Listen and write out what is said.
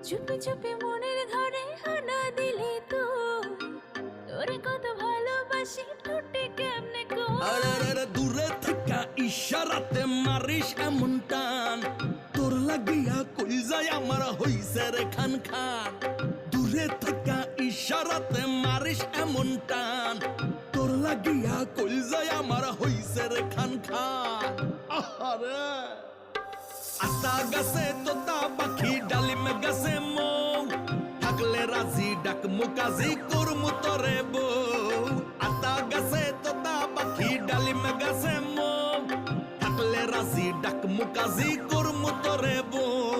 চুপি চুপি মনের ঘরে হানা দিলি তুই, তোরে কত ভালোবাসি ঠোঁটে কেমনে কই। আরে দূরে থাকা ইশারাতে মারিস এমন টান, তোর লাগিয়া কই যায় আমার হইছে রে খান খান। দূরে থাকা ইশারাতে মারিস এমন টান, তোর লাগিয়া কই যায় আমার হইছে রে খান খান। আহারে আতা গাছে তোতা পাখি ডালিম গাছে মৌ, থাকলে রাজি ডাক মুকাজি করমু তরে বউ। আতা গাছে তোতা পাখি ডালিম গাছে মৌ, থাকলে রাজি ডাক মুকাজি করমু তরে বউ।